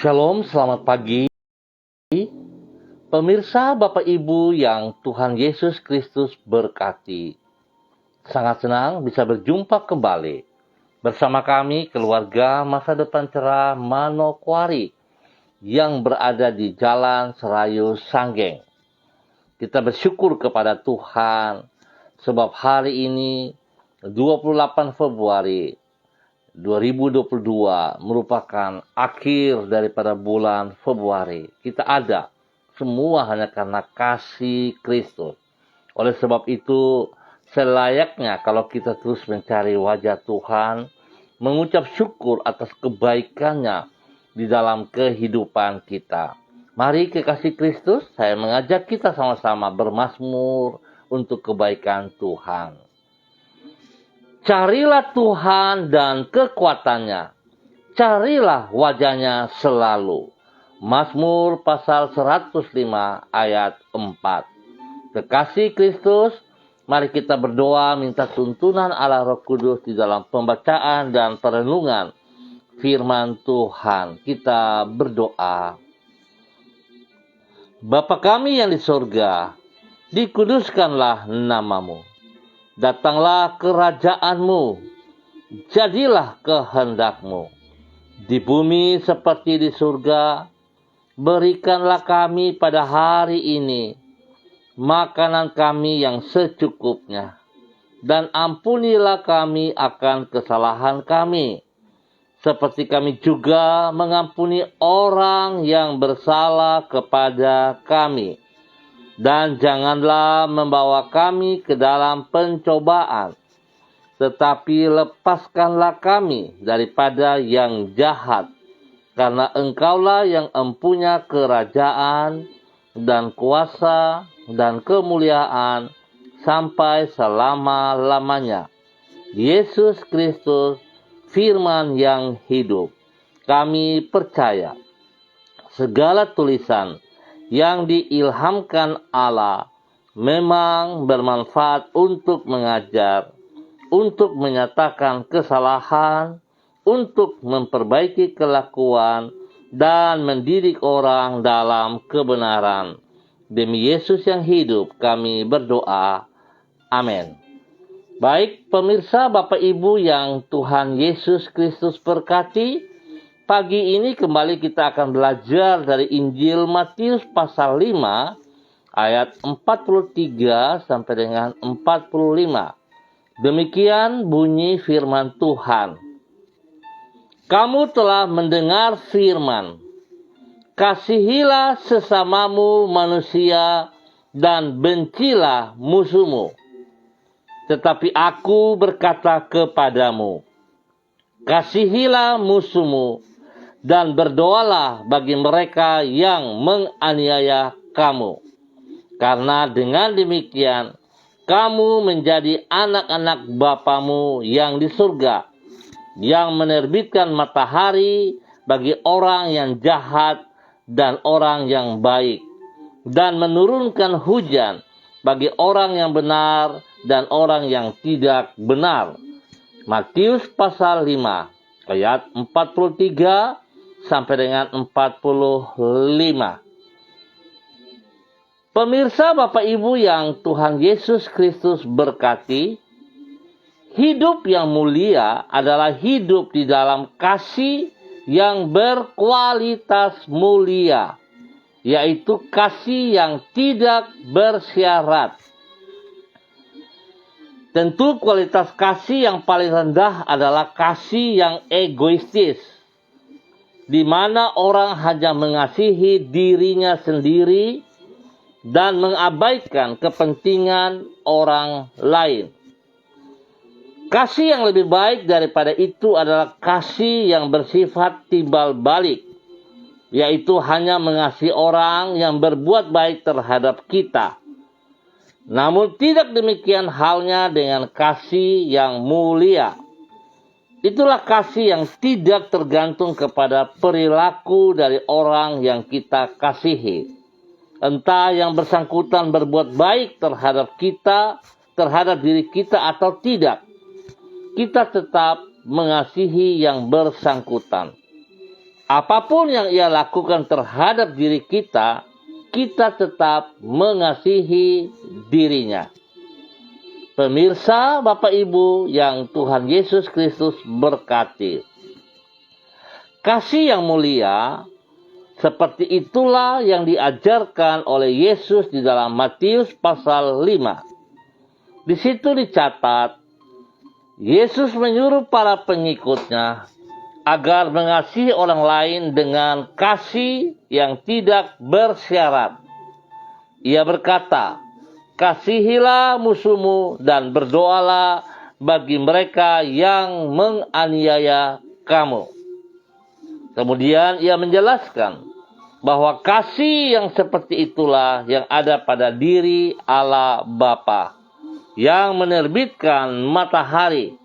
Shalom, selamat pagi. Pemirsa, Bapak Ibu yang Tuhan Yesus Kristus berkati. Sangat senang bisa berjumpa kembali bersama kami keluarga Masa Depan Cerah Manokwari yang berada di Jalan Serayu Sanggeng. Kita bersyukur kepada Tuhan sebab hari ini 28 Februari 2022 merupakan akhir daripada bulan Februari. Kita ada semua hanya karena kasih Kristus. Oleh sebab itu, selayaknya kalau kita terus mencari wajah Tuhan, mengucap syukur atas kebaikannya di dalam kehidupan kita. Mari kekasih Kristus, saya mengajak kita sama-sama bermazmur untuk kebaikan Tuhan. Carilah Tuhan dan kekuatannya. Carilah wajahnya selalu. Mazmur pasal 105 ayat 4. Kekasih Kristus, mari kita berdoa minta tuntunan Allah Roh Kudus di dalam pembacaan dan perenungan firman Tuhan. Kita berdoa. Bapa kami yang di surga, dikuduskanlah namamu. Datanglah kerajaan-Mu, jadilah kehendak-Mu. Di bumi seperti di surga, berikanlah kami pada hari ini makanan kami yang secukupnya. Dan ampunilah kami akan kesalahan kami, seperti kami juga mengampuni orang yang bersalah kepada kami. Dan janganlah membawa kami ke dalam pencobaan, tetapi lepaskanlah kami daripada yang jahat, karena Engkaulah yang empunya kerajaan dan kuasa dan kemuliaan sampai selama-lamanya. Yesus Kristus, firman yang hidup. Kami percaya segala tulisan yang diilhamkan Allah memang bermanfaat untuk mengajar, untuk menyatakan kesalahan, untuk memperbaiki kelakuan, dan mendidik orang dalam kebenaran. Demi Yesus yang hidup kami berdoa. Amin. Baik pemirsa Bapak Ibu yang Tuhan Yesus Kristus berkati, pagi ini kembali kita akan belajar dari Injil Matius pasal 5 ayat 43 sampai dengan 45. Demikian bunyi firman Tuhan. Kamu telah mendengar firman, kasihilah sesamamu manusia dan bencilah musuhmu. Tetapi aku berkata kepadamu, kasihilah musuhmu dan berdoalah bagi mereka yang menganiaya kamu. Karena dengan demikian, kamu menjadi anak-anak Bapamu yang di surga, yang menerbitkan matahari bagi orang yang jahat dan orang yang baik, dan menurunkan hujan bagi orang yang benar dan orang yang tidak benar. Matius pasal 5 ayat 43 sampai dengan 45. Pemirsa Bapak Ibu yang Tuhan Yesus Kristus berkati, hidup yang mulia adalah hidup di dalam kasih yang berkualitas mulia, yaitu kasih yang tidak bersyarat. Tentu kualitas kasih yang paling rendah adalah kasih yang egoistis, di mana orang hanya mengasihi dirinya sendiri dan mengabaikan kepentingan orang lain. Kasih yang lebih baik daripada itu adalah kasih yang bersifat timbal balik, yaitu hanya mengasihi orang yang berbuat baik terhadap kita. Namun tidak demikian halnya dengan kasih yang mulia. Itulah kasih yang tidak tergantung kepada perilaku dari orang yang kita kasihi. Entah yang bersangkutan berbuat baik terhadap kita, terhadap diri kita atau tidak. Kita tetap mengasihi yang bersangkutan. apapun yang ia lakukan terhadap diri kita, kita tetap mengasihi dirinya. Pemirsa, Bapak Ibu yang Tuhan Yesus Kristus berkati. Kasih yang mulia seperti itulah yang diajarkan oleh Yesus di dalam Matius pasal 5. Di situ dicatat, Yesus menyuruh para pengikutnya agar mengasihi orang lain dengan kasih yang tidak bersyarat. Ia berkata, "Kasihilah musuhmu dan berdoalah bagi mereka yang menganiaya kamu." Kemudian ia menjelaskan bahwa kasih yang seperti itulah yang ada pada diri Allah Bapa, yang menerbitkan matahari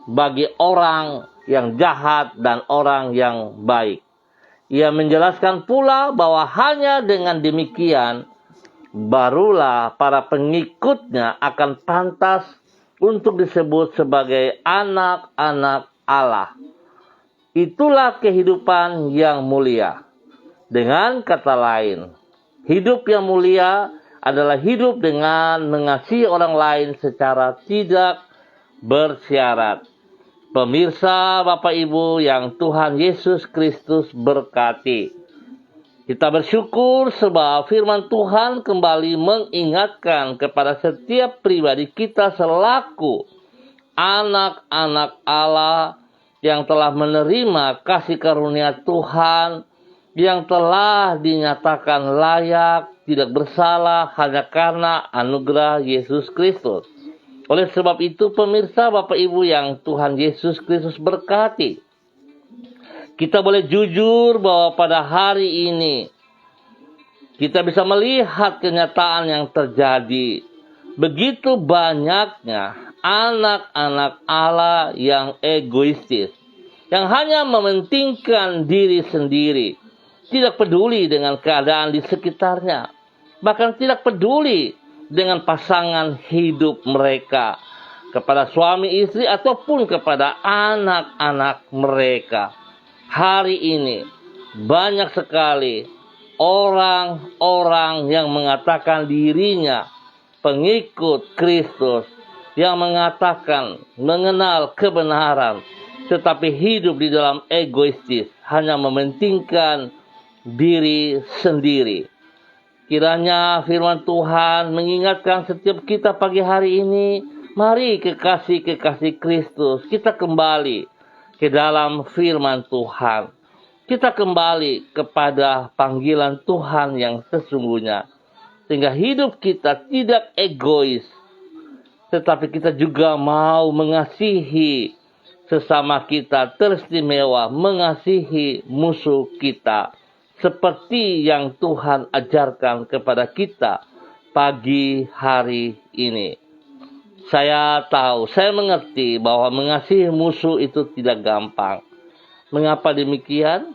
bagi orang yang jahat dan orang yang baik. Ia menjelaskan pula bahwa hanya dengan demikian barulah para pengikutnya akan pantas untuk disebut sebagai anak-anak Allah. Itulah kehidupan yang mulia. Dengan kata lain, hidup yang mulia adalah hidup dengan mengasihi orang lain secara tidak bersyarat. Pemirsa, Bapak Ibu yang Tuhan Yesus Kristus berkati. Kita bersyukur sebab firman Tuhan kembali mengingatkan kepada setiap pribadi kita selaku anak-anak Allah yang telah menerima kasih karunia Tuhan, yang telah dinyatakan layak, tidak bersalah hanya karena anugerah Yesus Kristus. Oleh sebab itu, pemirsa, Bapak Ibu yang Tuhan Yesus Kristus berkati, kita boleh jujur bahwa pada hari ini kita bisa melihat kenyataan yang terjadi. Begitu banyaknya anak-anak Allah yang egoistis, yang hanya mementingkan diri sendiri, tidak peduli dengan keadaan di sekitarnya, bahkan tidak peduli dengan pasangan hidup mereka, kepada suami istri ataupun kepada anak-anak mereka. Hari ini banyak sekali orang-orang yang mengatakan dirinya pengikut Kristus, yang mengatakan mengenal kebenaran, tetapi hidup di dalam egoistis, hanya mementingkan diri sendiri. Kiranya firman Tuhan mengingatkan setiap kita pagi hari ini, mari kekasih-kekasih Kristus, kita kembali ke dalam firman Tuhan. Kita kembali kepada panggilan Tuhan yang sesungguhnya, sehingga hidup kita tidak egois, tetapi kita juga mau mengasihi sesama kita, teristimewa mengasihi musuh kita, seperti yang Tuhan ajarkan kepada kita pagi hari ini. Saya tahu, saya mengerti bahwa mengasihi musuh itu tidak gampang. Mengapa demikian?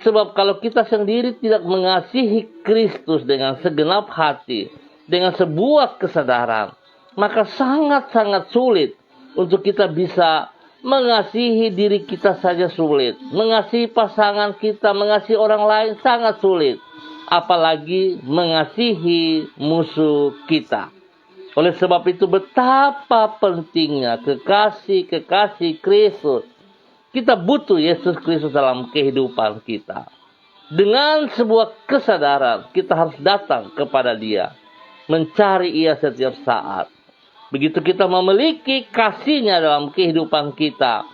Sebab kalau kita sendiri tidak mengasihi Kristus dengan segenap hati, dengan sebuah kesadaran, maka sangat-sangat sulit untuk kita bisa mengasihi diri kita saja sulit. Mengasihi pasangan kita, mengasihi orang lain sangat sulit. Apalagi mengasihi musuh kita. Oleh sebab itu betapa pentingnya kekasih-kekasih Kristus. Kita butuh Yesus Kristus dalam kehidupan kita. Dengan sebuah kesadaran kita harus datang kepada Dia. Mencari Ia setiap saat. Begitu kita memiliki kasih-Nya dalam kehidupan kita,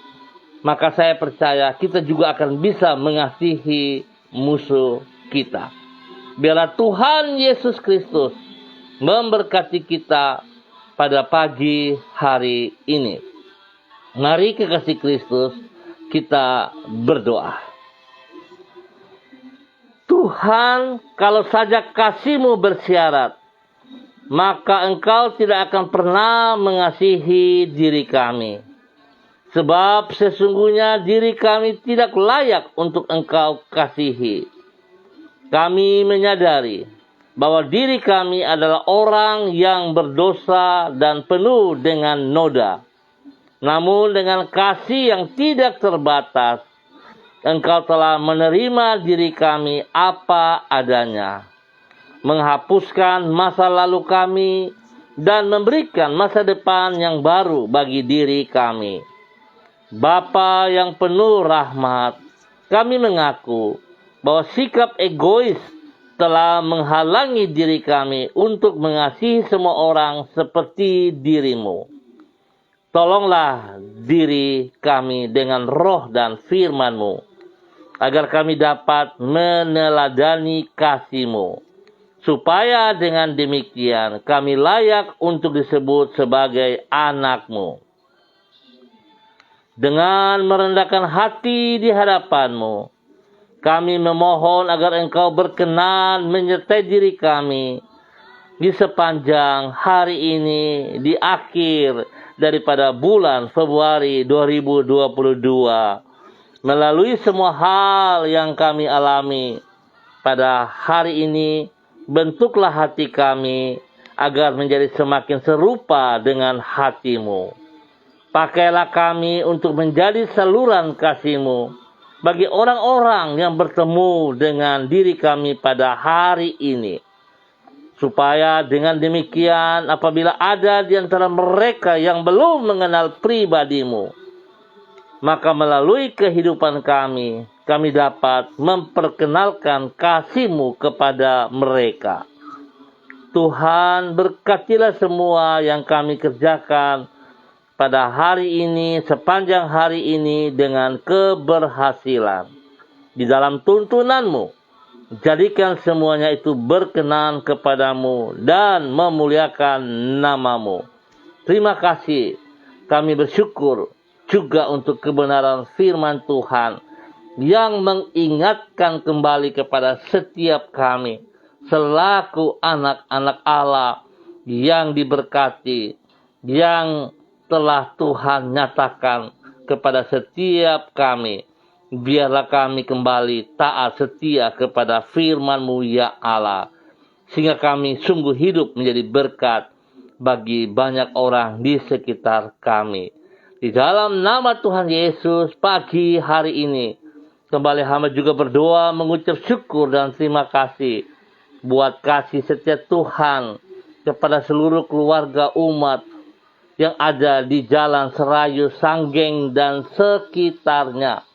maka saya percaya kita juga akan bisa mengasihi musuh kita. Biarlah Tuhan Yesus Kristus memberkati kita pada pagi hari ini. Mari kekasih Kristus, kita berdoa. Tuhan, kalau saja kasih-Mu bersyarat, maka Engkau tidak akan pernah mengasihi diri kami. Sebab sesungguhnya diri kami tidak layak untuk Engkau kasihi. Kami menyadari bahwa diri kami adalah orang yang berdosa dan penuh dengan noda. Namun dengan kasih yang tidak terbatas, Engkau telah menerima diri kami apa adanya, menghapuskan masa lalu kami, dan memberikan masa depan yang baru bagi diri kami. Bapa yang penuh rahmat, kami mengaku bahwa sikap egois telah menghalangi diri kami untuk mengasihi semua orang seperti diri-Mu. Tolonglah diri kami dengan roh dan firman-Mu, agar kami dapat meneladani kasih-Mu, supaya dengan demikian kami layak untuk disebut sebagai anak-Mu. Dengan merendahkan hati di hadapan-Mu, kami memohon agar Engkau berkenan menyertai diri kami di sepanjang hari ini, di akhir daripada bulan Februari 2022. Melalui semua hal yang kami alami pada hari ini, bentuklah hati kami agar menjadi semakin serupa dengan hati-Mu. Pakailah kami untuk menjadi saluran kasih-Mu bagi orang-orang yang bertemu dengan diri kami pada hari ini, supaya dengan demikian apabila ada di antara mereka yang belum mengenal pribadi-Mu, maka melalui kehidupan kami dapat memperkenalkan kasih-Mu kepada mereka. Tuhan, berkatilah semua yang kami kerjakan pada hari ini, sepanjang hari ini dengan keberhasilan. Di dalam tuntunan-Mu, jadikan semuanya itu berkenan kepadamu dan memuliakan nama-Mu. Terima kasih, kami bersyukur juga untuk kebenaran firman Tuhan yang mengingatkan kembali kepada setiap kami selaku anak-anak Allah yang diberkati, yang telah Tuhan nyatakan kepada setiap kami. Biarlah kami kembali taat setia kepada firman-Mu ya Allah, sehingga kami sungguh hidup menjadi berkat bagi banyak orang di sekitar kami. Di dalam nama Tuhan Yesus, pagi hari ini kembali hamba juga berdoa mengucap syukur dan terima kasih buat kasih setia Tuhan kepada seluruh keluarga umat yang ada di Jalan Serayu, Sanggeng, dan sekitarnya.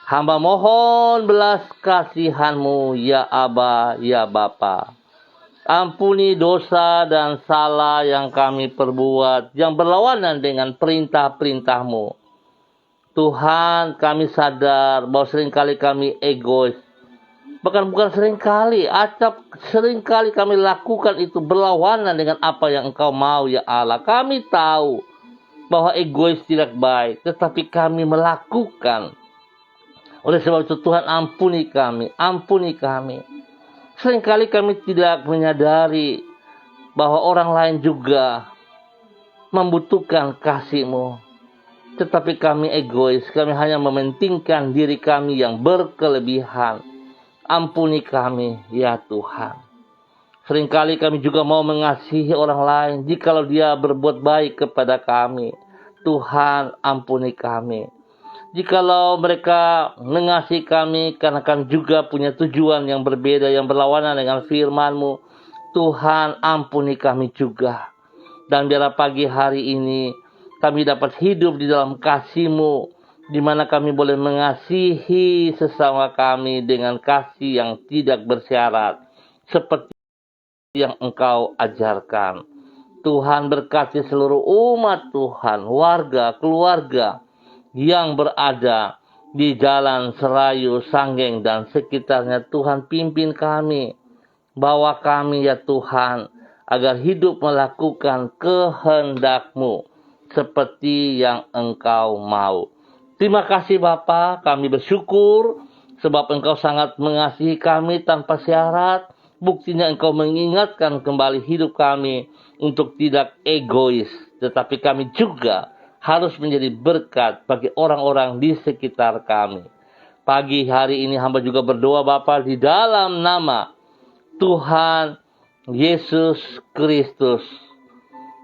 Hamba mohon belas kasihan-Mu, ya Aba, ya Bapa. Ampuni dosa dan salah yang kami perbuat, yang berlawanan dengan perintah-perintah-Mu. Tuhan, kami sadar bahwa seringkali kami egois. Bukan seringkali, acap seringkali kami lakukan itu berlawanan dengan apa yang Engkau mau ya Allah. Kami tahu bahwa egois tidak baik, tetapi kami melakukan. Oleh sebab itu Tuhan ampuni kami, ampuni kami. Seringkali kami tidak menyadari bahwa orang lain juga membutuhkan kasih-Mu. Tetapi kami egois, kami hanya mementingkan diri kami yang berkelebihan. Ampuni kami, ya Tuhan. Seringkali kami juga mau mengasihi orang lain jikalau dia berbuat baik kepada kami. Tuhan, ampuni kami. Jikalau mereka mengasihi kami karena kami juga punya tujuan yang berbeda, yang berlawanan dengan firman-Mu, Tuhan, ampuni kami juga. Dan biarlah pagi hari ini kami dapat hidup di dalam kasih-Mu, di mana kami boleh mengasihi sesama kami dengan kasih yang tidak bersyarat, seperti yang Engkau ajarkan. Tuhan, berkati seluruh umat Tuhan, warga, keluarga yang berada di Jalan Serayu, Sanggeng, dan sekitarnya. Tuhan, pimpin kami, bawa kami ya Tuhan, agar hidup melakukan kehendak-Mu seperti yang Engkau mau. Terima kasih Bapa, kami bersyukur sebab Engkau sangat mengasihi kami tanpa syarat. Buktinya Engkau mengingatkan kembali hidup kami untuk tidak egois, tetapi kami juga harus menjadi berkat bagi orang-orang di sekitar kami. Pagi hari ini hamba juga berdoa Bapa di dalam nama Tuhan Yesus Kristus,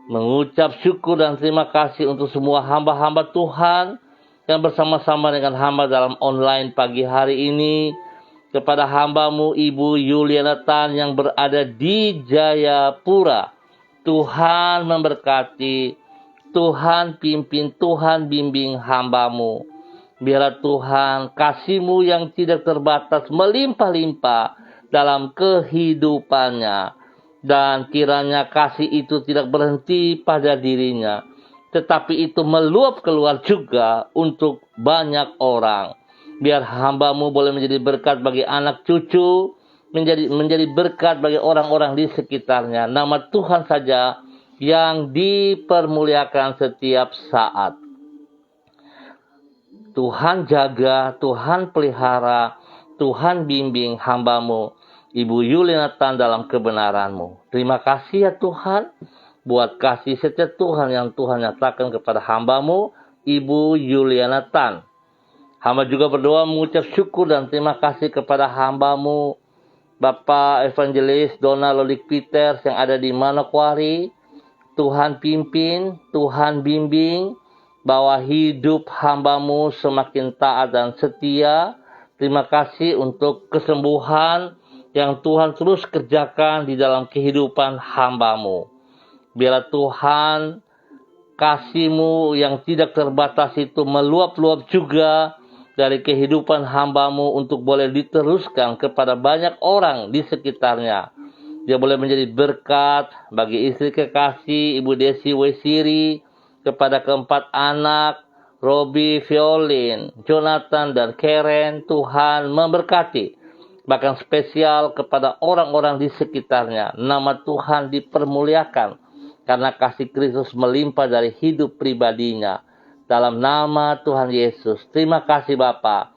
mengucap syukur dan terima kasih untuk semua hamba-hamba Tuhan yang bersama-sama dengan hamba dalam online pagi hari ini, kepada hamba-Mu Ibu Yuliana Tan yang berada di Jayapura. Tuhan memberkati, Tuhan pimpin, Tuhan bimbing hamba-Mu. Biarlah Tuhan kasih-Mu yang tidak terbatas melimpah-limpah dalam kehidupannya. Dan kiranya kasih itu tidak berhenti pada dirinya, tetapi itu meluap keluar juga untuk banyak orang. Biar hamba-Mu boleh menjadi berkat bagi anak cucu, menjadi berkat bagi orang-orang di sekitarnya. Nama Tuhan saja yang dipermuliakan setiap saat. Tuhan jaga, Tuhan pelihara, Tuhan bimbing hamba-Mu Ibu Yuliana Tan dalam kebenaran-Mu. Terima kasih ya Tuhan, buat kasih setia Tuhan yang Tuhan nyatakan kepada hamba-Mu Ibu Yuliana Tan. Hamba juga berdoa mengucap syukur dan terima kasih kepada hamba-Mu Bapak Evangelis Donald Lolik Peters yang ada di Manokwari. Tuhan pimpin, Tuhan bimbing, bahwa hidup hamba-Mu semakin taat dan setia. Terima kasih untuk kesembuhan yang Tuhan terus kerjakan di dalam kehidupan hamba-Mu. Biarlah Tuhan kasih-Mu yang tidak terbatas itu meluap-luap juga dari kehidupan hamba-Mu untuk boleh diteruskan kepada banyak orang di sekitarnya. Dia boleh menjadi berkat bagi istri kekasih Ibu Desi Wesiri, kepada keempat anak Robi, Violin, Jonathan, dan Karen. Tuhan memberkati, bahkan spesial kepada orang-orang di sekitarnya. Nama Tuhan dipermuliakan karena kasih Kristus melimpah dari hidup pribadinya. Dalam nama Tuhan Yesus, terima kasih Bapa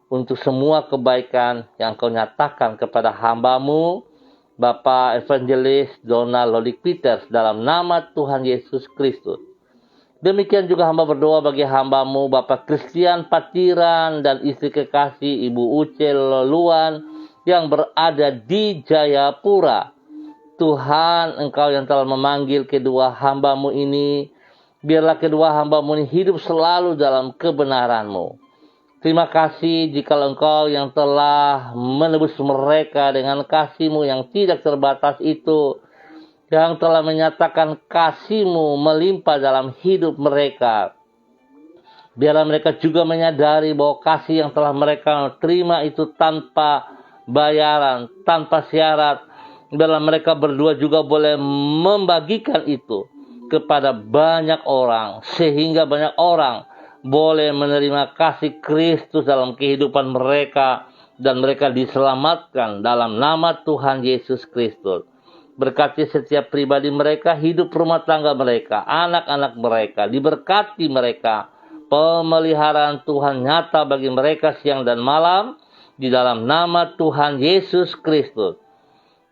untuk semua kebaikan yang Kau nyatakan kepada hamba-Mu Bapak Evangelis Donald Lolik Peters dalam nama Tuhan Yesus Kristus. Demikian juga hamba berdoa bagi hamba-Mu Bapak Christian Patiran dan istri kekasih Ibu Uce Loluan yang berada di Jayapura. Tuhan, Engkau yang telah memanggil kedua hamba-Mu ini, biarlah kedua hamba-Mu ini hidup selalu dalam kebenaran-Mu. Terima kasih jikalau Engkau yang telah menebus mereka dengan kasih-Mu yang tidak terbatas itu, yang telah menyatakan kasih-Mu melimpah dalam hidup mereka. Biarlah mereka juga menyadari bahwa kasih yang telah mereka terima itu tanpa bayaran, tanpa syarat. Biarlah mereka berdua juga boleh membagikan itu kepada banyak orang, sehingga banyak orang boleh menerima kasih Kristus dalam kehidupan mereka, dan mereka diselamatkan dalam nama Tuhan Yesus Kristus. Berkati setiap pribadi mereka, hidup rumah tangga mereka, anak-anak mereka, diberkati mereka. Pemeliharaan Tuhan nyata bagi mereka siang dan malam, di dalam nama Tuhan Yesus Kristus.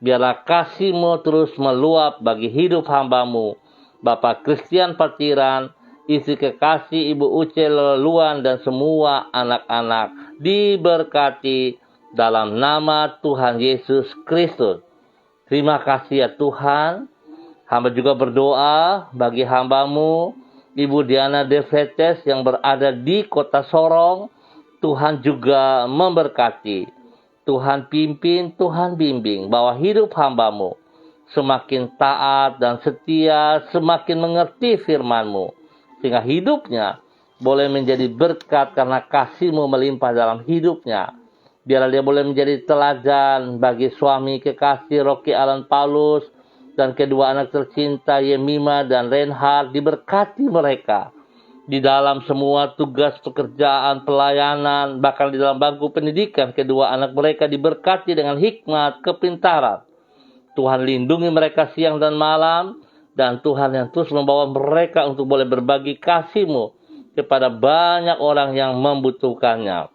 Biarlah kasih-Mu terus meluap bagi hidup hamba-Mu Bapak Christian Patiran, istri kekasih Ibu Uce Loluan, dan semua anak-anak. Diberkati dalam nama Tuhan Yesus Kristus. Terima kasih ya Tuhan. Hamba juga berdoa bagi hamba-Mu Ibu Diana Devletes yang berada di kota Sorong. Tuhan juga memberkati. Tuhan pimpin, Tuhan bimbing, bahwa hidup hamba-Mu semakin taat dan setia, semakin mengerti firman-Mu, sehingga hidupnya boleh menjadi berkat karena kasih-Mu melimpah dalam hidupnya. Biarlah dia boleh menjadi teladan bagi suami kekasih Rocky Alan Paulus dan kedua anak tercinta Yemima dan Reinhard. Diberkati mereka di dalam semua tugas pekerjaan, pelayanan, bahkan di dalam bangku pendidikan. Kedua anak mereka diberkati dengan hikmat, kepintaran. Tuhan lindungi mereka siang dan malam, dan Tuhan yang terus membawa mereka untuk boleh berbagi kasih-Mu kepada banyak orang yang membutuhkannya.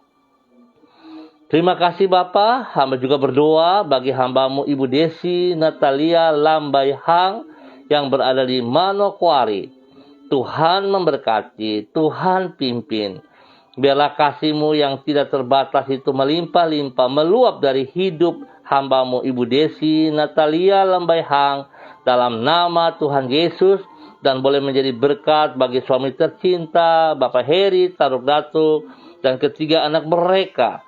Terima kasih Bapa. Hamba juga berdoa bagi hamba-Mu Ibu Desi Natalia Lambai Hang yang berada di Manokwari. Tuhan memberkati, Tuhan pimpin. Biarlah kasih-Mu yang tidak terbatas itu melimpah-limpah, meluap dari hidup hamba-Mu Ibu Desi Natalia Lambai Hang dalam nama Tuhan Yesus. dan boleh menjadi berkat bagi suami tercinta, Bapak Heri, Taruk Datuk, dan ketiga anak mereka.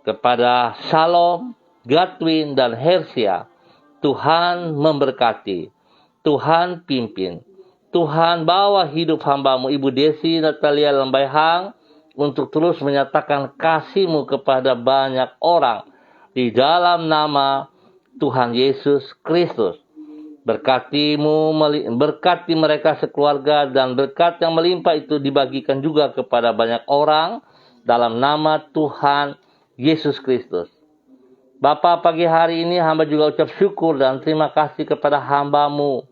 Kepada Shalom, Gatwin, dan Hersia, Tuhan memberkati, Tuhan pimpin. Tuhan bawa hidup hamba-Mu Ibu Desi Natalia Lembaihang untuk terus menyatakan kasih-Mu kepada banyak orang di dalam nama Tuhan Yesus Kristus. Berkati mereka sekeluarga, dan berkat yang melimpah itu dibagikan juga kepada banyak orang dalam nama Tuhan Yesus Kristus. Bapa, pagi hari ini hamba juga ucap syukur dan terima kasih kepada hamba-Mu,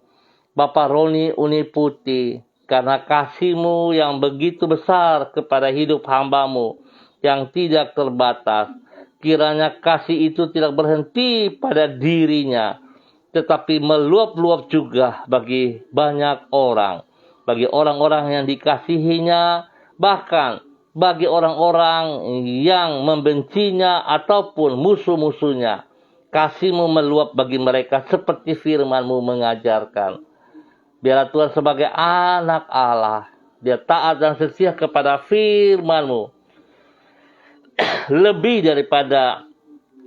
Bapak Roni Uniputi, karena kasih-Mu yang begitu besar kepada hidup hamba-Mu yang tidak terbatas. Kiranya kasih itu tidak berhenti pada dirinya, tetapi meluap-luap juga bagi banyak orang, bagi orang-orang yang dikasihinya, bahkan bagi orang-orang yang membencinya ataupun musuh-musuhnya. Kasih-Mu meluap bagi mereka seperti firman-Mu mengajarkan. Biarlah Tuhan sebagai anak Allah, dia taat dan setia kepada firman-Mu lebih daripada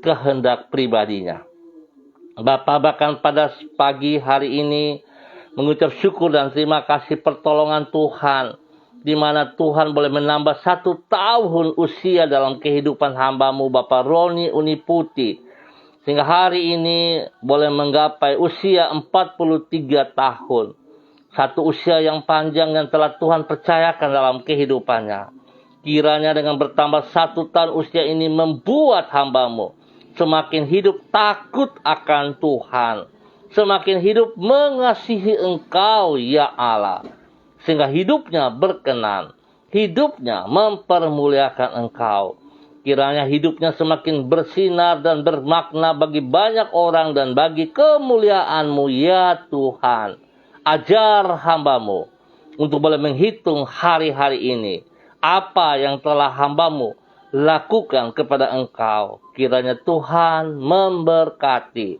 kehendak pribadinya. Bapa, bahkan pada pagi hari ini mengucap syukur dan terima kasih pertolongan Tuhan, di mana Tuhan boleh menambah 1 tahun usia dalam kehidupan hamba-Mu Bapak Roni Uniputi, sehingga hari ini boleh menggapai usia 43 tahun. Satu usia yang panjang yang telah Tuhan percayakan dalam kehidupannya. Kiranya dengan bertambah 1 tahun usia ini membuat hamba-Mu semakin hidup takut akan Tuhan, semakin hidup mengasihi Engkau ya Allah, sehingga hidupnya berkenan, hidupnya mempermuliakan Engkau. Kiranya hidupnya semakin bersinar dan bermakna bagi banyak orang dan bagi kemuliaan-Mu ya Tuhan. Ajar hamba-Mu untuk boleh menghitung hari-hari ini, apa yang telah hamba-Mu lakukan kepada Engkau. Kiranya Tuhan memberkati.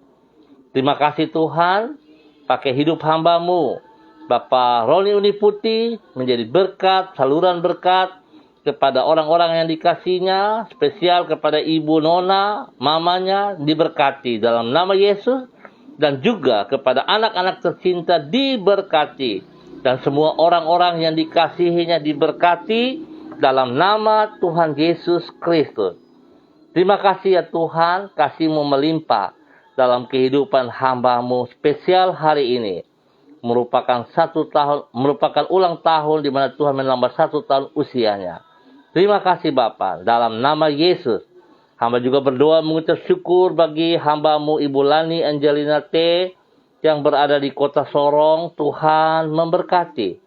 Terima kasih Tuhan, pakai hidup hamba-Mu Bapak Roni Uniputi menjadi berkat, saluran berkat kepada orang-orang yang dikasihnya, spesial kepada Ibu Nona, mamanya diberkati dalam nama Yesus, dan juga kepada anak-anak tercinta diberkati, dan semua orang-orang yang dikasihinya diberkati dalam nama Tuhan Yesus Kristus. Terima kasih ya Tuhan, kasih-Mu melimpah dalam kehidupan hamba-Mu spesial hari ini. Merupakan ulang tahun di mana Tuhan menambah 1 tahun usianya. Terima kasih Bapa, dalam nama Yesus. Hamba juga berdoa mengucap syukur bagi hamba-Mu Ibu Lani Angelina T yang berada di kota Sorong. Tuhan memberkati,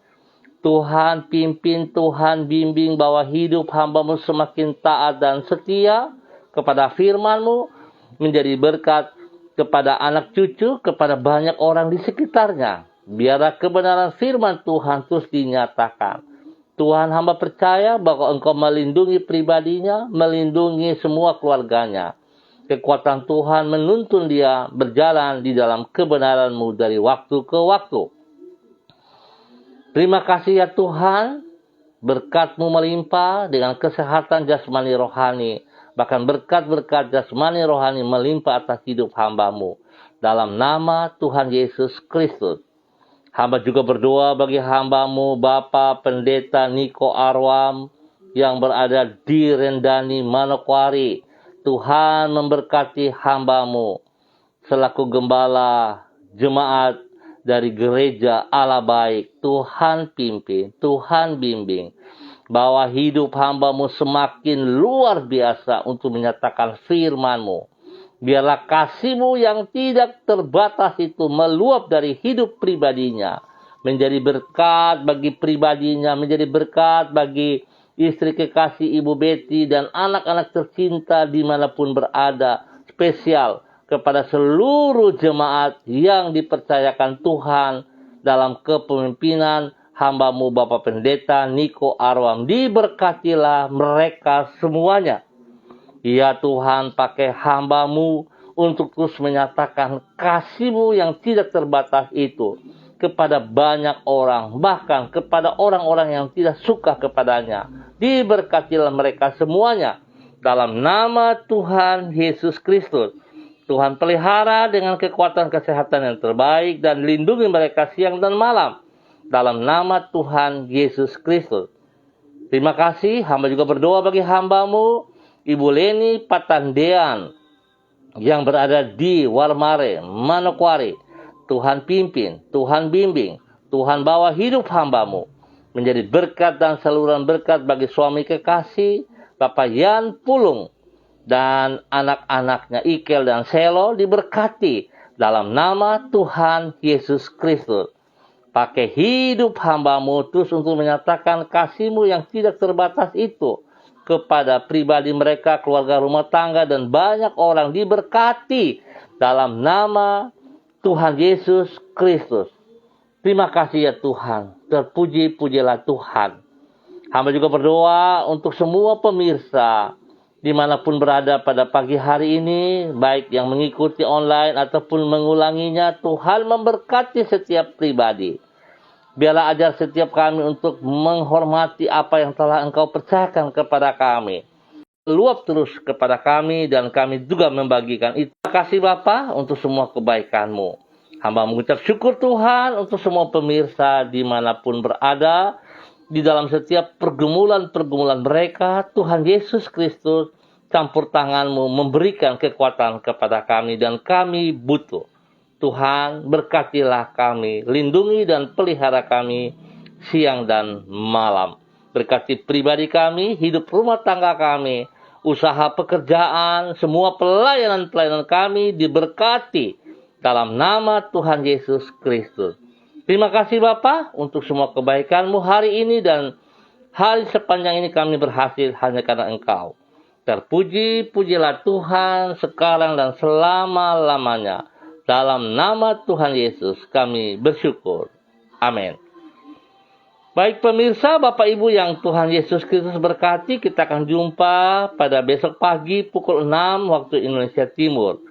Tuhan pimpin, Tuhan bimbing bahwa hidup hamba-Mu semakin taat dan setia kepada firman-Mu, menjadi berkat kepada anak cucu, kepada banyak orang di sekitarnya. Biarlah kebenaran firman Tuhan terus dinyatakan. Tuhan, hamba percaya bahwa Engkau melindungi pribadinya, melindungi semua keluarganya. Kekuatan Tuhan menuntun dia berjalan di dalam kebenaran-Mu dari waktu ke waktu. Terima kasih ya Tuhan, berkat-Mu melimpah dengan kesehatan jasmani rohani. Bahkan berkat-berkat jasmani rohani melimpah atas hidup hamba-Mu. Dalam nama Tuhan Yesus Kristus. Hamba juga berdoa bagi hamba-Mu Bapak Pendeta Niko Arwam yang berada di Rendani, Manokwari. Tuhan memberkati hamba-Mu selaku gembala jemaat dari gereja Allah Baik. Tuhan pimpin, Tuhan bimbing, bahwa hidup hamba-Mu semakin luar biasa untuk menyatakan firman-Mu. Biarlah kasih-Mu yang tidak terbatas itu meluap dari hidup pribadinya, menjadi berkat bagi pribadinya, menjadi berkat bagi istri kekasih Ibu Betty dan anak-anak tercinta dimanapun berada, spesial kepada seluruh jemaat yang dipercayakan Tuhan dalam kepemimpinan hamba-Mu Bapak Pendeta Niko Arwam. Diberkatilah mereka semuanya. Ya Tuhan, pakai hamba-Mu untuk terus menyatakan kasih-Mu yang tidak terbatas itu kepada banyak orang, bahkan kepada orang-orang yang tidak suka kepadanya. Diberkatilah mereka semuanya dalam nama Tuhan Yesus Kristus. Tuhan pelihara dengan kekuatan kesehatan yang terbaik dan lindungi mereka siang dan malam dalam nama Tuhan Yesus Kristus. Terima kasih, hamba juga berdoa bagi hambamu, Ibu Leni Patandean, yang berada di Warmare, Manokwari. Tuhan pimpin, Tuhan bimbing, Tuhan bawa hidup hambamu menjadi berkat dan saluran berkat bagi suami kekasih, Bapak Yan Pulung, dan anak-anaknya Ikel dan Selo diberkati dalam nama Tuhan Yesus Kristus. Pakai hidup hambamu terus untuk menyatakan kasih-Mu yang tidak terbatas itu kepada pribadi mereka, keluarga, rumah tangga, dan banyak orang diberkati dalam nama Tuhan Yesus Kristus. Terima kasih ya Tuhan. Terpuji-pujilah Tuhan. Hamba juga berdoa untuk semua pemirsa dimanapun berada pada pagi hari ini, baik yang mengikuti online ataupun mengulanginya. Tuhan memberkati setiap pribadi. Biarlah ajar setiap kami untuk menghormati apa yang telah Engkau percayakan kepada kami. Luap terus kepada kami dan kami juga membagikan itu. Terima kasih Bapa untuk semua kebaikan-Mu. Hamba mengucap syukur Tuhan untuk semua pemirsa dimanapun berada. Di dalam setiap pergumulan-pergumulan mereka, Tuhan Yesus Kristus campur tangan-Mu memberikan kekuatan kepada kami dan kami butuh. Tuhan berkatilah kami, lindungi dan pelihara kami siang dan malam. Berkati pribadi kami, hidup rumah tangga kami, usaha pekerjaan, semua pelayanan-pelayanan kami diberkati dalam nama Tuhan Yesus Kristus. Terima kasih Bapa untuk semua kebaikan-Mu hari ini dan hari sepanjang ini kami berhasil hanya karena Engkau. Terpuji-pujilah Tuhan sekarang dan selama-lamanya. Dalam nama Tuhan Yesus kami bersyukur. Amin. Baik pemirsa, Bapak Ibu yang Tuhan Yesus Kristus berkati, kita akan jumpa pada besok pagi pukul 6 waktu Indonesia Timur.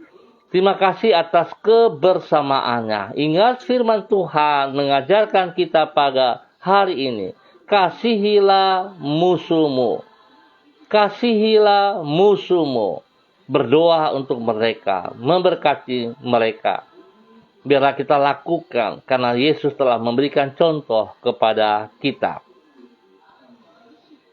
Terima kasih atas kebersamaannya. Ingat firman Tuhan mengajarkan kita pada hari ini. Kasihilah musuhmu. Kasihilah musuhmu. Berdoa untuk mereka. Memberkati mereka. Biarlah kita lakukan karena Yesus telah memberikan contoh kepada kita.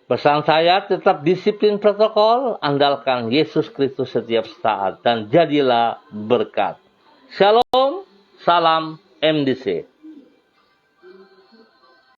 Pesan saya, tetap disiplin protokol, andalkan Yesus Kristus setiap saat, dan jadilah berkat. Shalom, salam MDC.